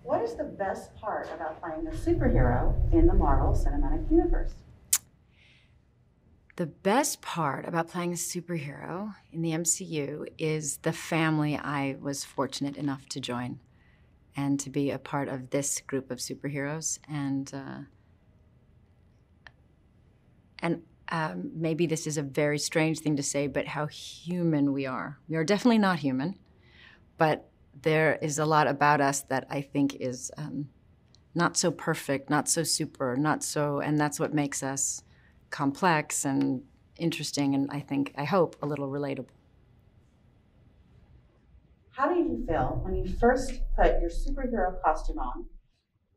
What is the best part about playing a superhero in the Marvel Cinematic Universe? The best part about playing a superhero in the MCU is the family I was fortunate enough to join and to be a part of this group of superheroes. And maybe this is a very strange thing to say, but how human we are. We are definitely not human, but there is a lot about us that I think is not so perfect, not so super, and that's what makes us complex and interesting, and I hope, a little relatable. How did you feel when you first put your superhero costume on,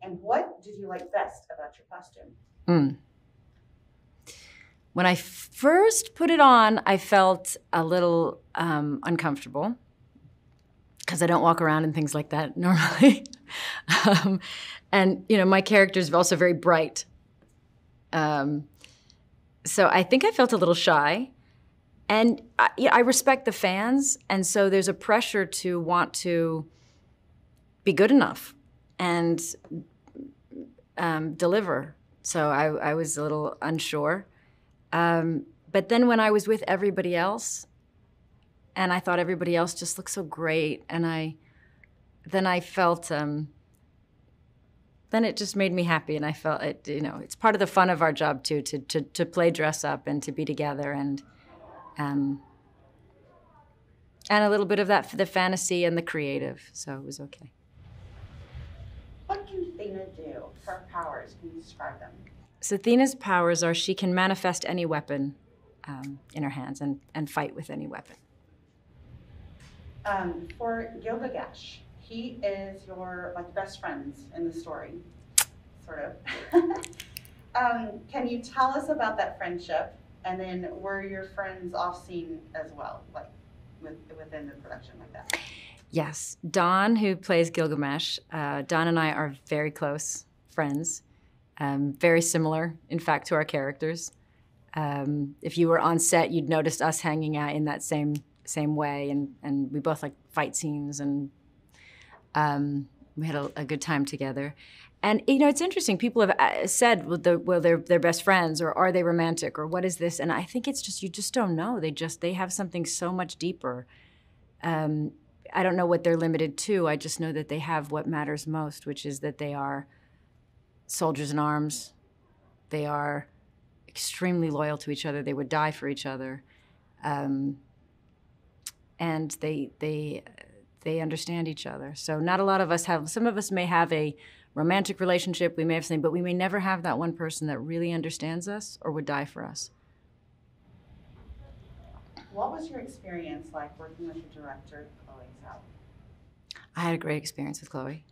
and what did you like best about your costume? When I first put it on, I felt a little uncomfortable because I don't walk around in things like that normally. And my character is also very bright. So I think I felt a little shy. And I respect the fans, and so there's a pressure to want to be good enough and deliver. So I was a little unsure. But then when I was with everybody else, and I thought everybody else just looked so great, and then I felt, then it just made me happy, and I felt it. It's part of the fun of our job too, to play dress up and to be together, and a little bit of that for the fantasy and the creative. So it was okay. What can Thena do? Her powers, can you describe them? So Thena's powers are she can manifest any weapon in her hands and fight with any weapon. For Gilgamesh, he is your best friends in the story, sort of. Can you tell us about that friendship? And then were your friends off scene as well, within the production like that? Yes, Dawn, who plays Gilgamesh, Dawn and I are very close friends. Very similar, in fact, to our characters. If you were on set, you'd noticed us hanging out in that same way, and we both like fight scenes, and we had a good time together. And it's interesting. People have said, well, they're best friends, or are they romantic, or what is this? And I think it's just you just don't know. They have something so much deeper. I don't know what they're limited to. I just know that they have what matters most, which is that they are soldiers in arms. They are extremely loyal to each other. They would die for each other. And they understand each other. So not a lot of us have, some of us may have a romantic relationship, we may have something, but we may never have that one person that really understands us or would die for us. What was your experience like working with the director, Chloe Zhao? I had a great experience with Chloe.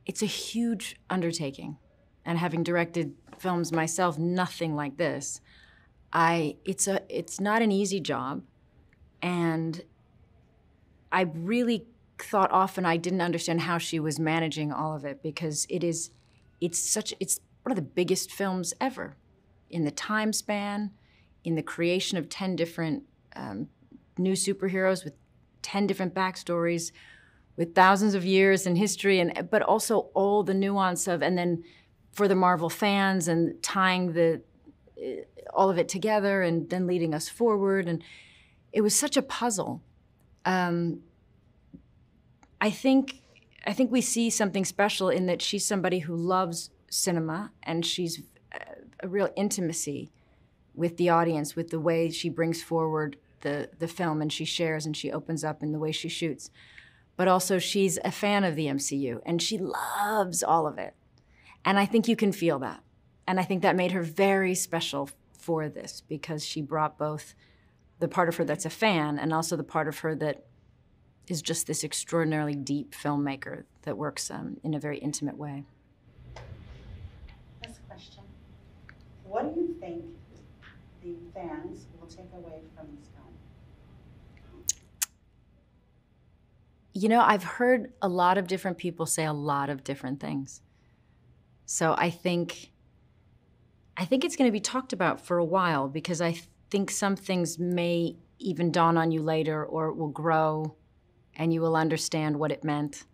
It's a huge undertaking. And having directed films myself, nothing like this, it's not an easy job. And I really thought often I didn't understand how she was managing all of it, because it's one of the biggest films ever in the time span, in the creation of 10 different new superheroes with 10 different backstories, with thousands of years in history, but also all the nuance of, and then for the Marvel fans, and tying all of it together, and then leading us forward, and it was such a puzzle. I think we see something special in that she's somebody who loves cinema, and she's a real intimacy with the audience, with the way she brings forward the film, and she shares and she opens up in the way she shoots. But also she's a fan of the MCU, and she loves all of it. And I think you can feel that. And I think that made her very special for this, because she brought both the part of her that's a fan, and also the part of her that is just this extraordinarily deep filmmaker that works in a very intimate way. Next question. What do you think the fans will take away from this film? I've heard a lot of different people say a lot of different things. So I think it's going to be talked about for a while, because I think some things may even dawn on you later, or it will grow and you will understand what it meant.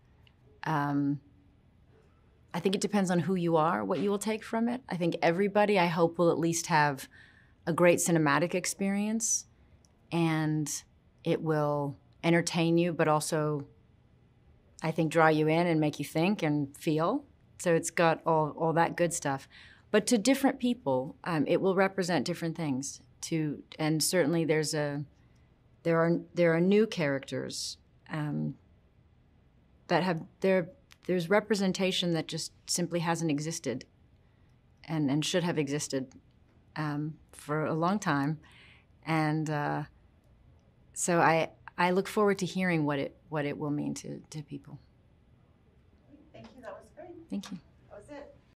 I think it depends on who you are, what you will take from it. I think everybody, I hope, will at least have a great cinematic experience, and it will entertain you, but also, I think, draw you in and make you think and feel. So it's got all that good stuff. But to different people, it will represent different things. And certainly there are new characters that have there's representation that just simply hasn't existed and should have existed for a long time. And so I look forward to hearing what it will mean to people. Thank you. That was great. Thank you.